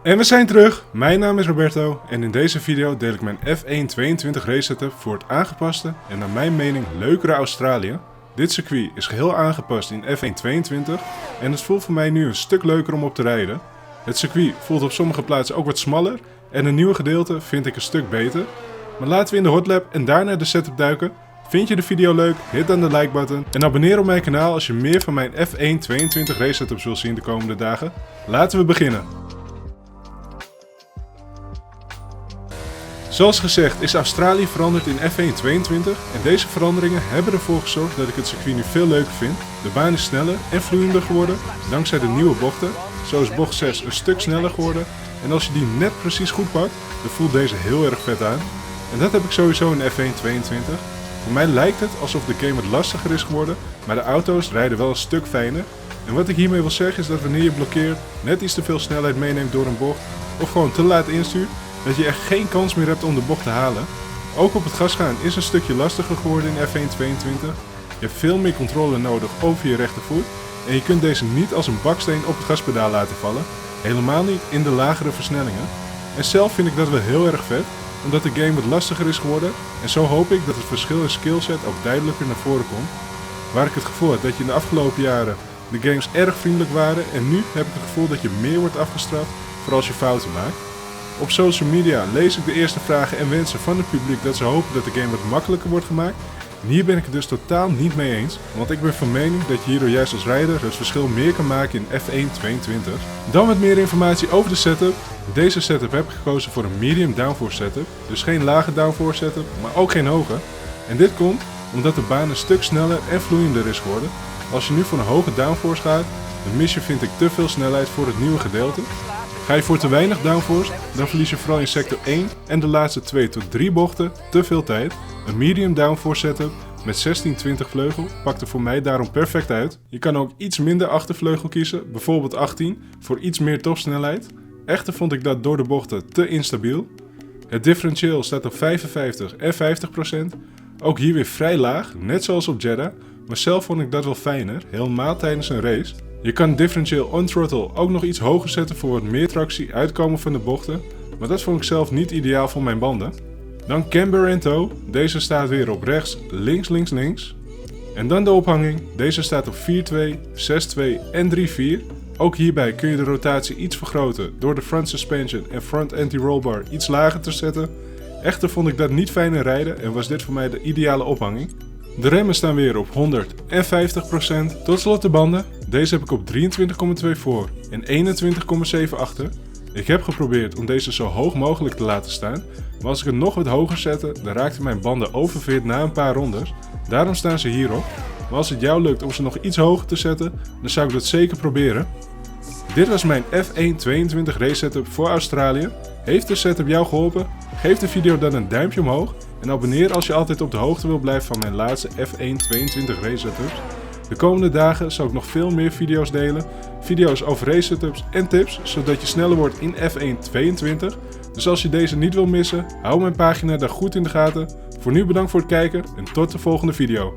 En we zijn terug, mijn naam is Roberto en in deze video deel ik mijn F1 22 race setup voor het aangepaste en naar mijn mening leukere Australië. Dit circuit is geheel aangepast in F1 22 en het voelt voor mij nu een stuk leuker om op te rijden. Het circuit voelt op sommige plaatsen ook wat smaller en een nieuwe gedeelte vind ik een stuk beter. Maar laten we in de hotlap en daarna de setup duiken. Vind je de video leuk? Hit dan de like button en abonneer op mijn kanaal als je meer van mijn F1 22 race setups wilt zien de komende dagen. Laten we beginnen. Zoals gezegd is Australië veranderd in F1 22 en deze veranderingen hebben ervoor gezorgd dat ik het circuit nu veel leuker vind. De baan is sneller en vloeiender geworden dankzij de nieuwe bochten. Zo is bocht 6 een stuk sneller geworden en als je die net precies goed pakt, dan voelt deze heel erg vet aan. En dat heb ik sowieso in F1 22. Voor mij lijkt het alsof de game wat lastiger is geworden, maar de auto's rijden wel een stuk fijner. En wat ik hiermee wil zeggen is dat wanneer je blokkeert, net iets te veel snelheid meeneemt door een bocht of gewoon te laat instuurt, dat je echt geen kans meer hebt om de bocht te halen. Ook op het gas gaan is een stukje lastiger geworden in F1 22. Je hebt veel meer controle nodig over je rechtervoet en je kunt deze niet als een baksteen op het gaspedaal laten vallen. Helemaal niet in de lagere versnellingen. En zelf vind ik dat wel heel erg vet, omdat de game wat lastiger is geworden en zo hoop ik dat het verschil in skillset ook duidelijker naar voren komt. Waar ik het gevoel heb dat je in de afgelopen jaren de games erg vriendelijk waren en nu heb ik het gevoel dat je meer wordt afgestraft voor als je fouten maakt. Op social media lees ik de eerste vragen en wensen van het publiek dat ze hopen dat de game wat makkelijker wordt gemaakt. En hier ben ik het dus totaal niet mee eens, want ik ben van mening dat je hierdoor juist als rijder het verschil meer kan maken in F1 22. Dan wat meer informatie over de setup. Deze setup heb ik gekozen voor een medium downforce setup, dus geen lage downforce setup, maar ook geen hoge. En dit komt omdat de baan een stuk sneller en vloeiender is geworden. Als je nu voor een hoge downforce gaat, dan mis je vind ik te veel snelheid voor het nieuwe gedeelte. Ga je voor te weinig downforce, dan verlies je vooral in sector 1 en de laatste 2 tot 3 bochten te veel tijd. Een medium downforce setup met 16-20 vleugel pakt er voor mij daarom perfect uit. Je kan ook iets minder achtervleugel kiezen, bijvoorbeeld 18, voor iets meer topsnelheid. Echter vond ik dat door de bochten te instabiel. Het differentieel staat op 55 en 50%. Ook hier weer vrij laag, net zoals op Jeddah, maar zelf vond ik dat wel fijner, helemaal tijdens een race. Je kan het differentieel on throttle ook nog iets hoger zetten voor wat meer tractie uitkomen van de bochten, maar dat vond ik zelf niet ideaal voor mijn banden. Dan camber en toe, deze staat weer op rechts, links, links, links. En dan de ophanging, deze staat op 4.2, 6.2 en 3.4. Ook hierbij kun je de rotatie iets vergroten door de front suspension en front anti-rollbar iets lager te zetten. Echter vond ik dat niet fijner rijden en was dit voor mij de ideale ophanging. De remmen staan weer op 100 en 50%. Tot slot de banden. Deze heb ik op 23,2 voor en 21,7 achter. Ik heb geprobeerd om deze zo hoog mogelijk te laten staan, maar als ik het nog wat hoger zette, dan raakten mijn banden oververhit na een paar rondes. Daarom staan ze hierop. Maar als het jou lukt om ze nog iets hoger te zetten, dan zou ik dat zeker proberen. Dit was mijn F1 22 race setup voor Australië. Heeft de setup jou geholpen? Geef de video dan een duimpje omhoog en abonneer als je altijd op de hoogte wil blijven van mijn laatste F1 22 race setups. De komende dagen zal ik nog veel meer video's delen. Video's over race setups en tips, zodat je sneller wordt in F1 22. Dus als je deze niet wil missen, hou mijn pagina dan goed in de gaten. Voor nu bedankt voor het kijken en tot de volgende video.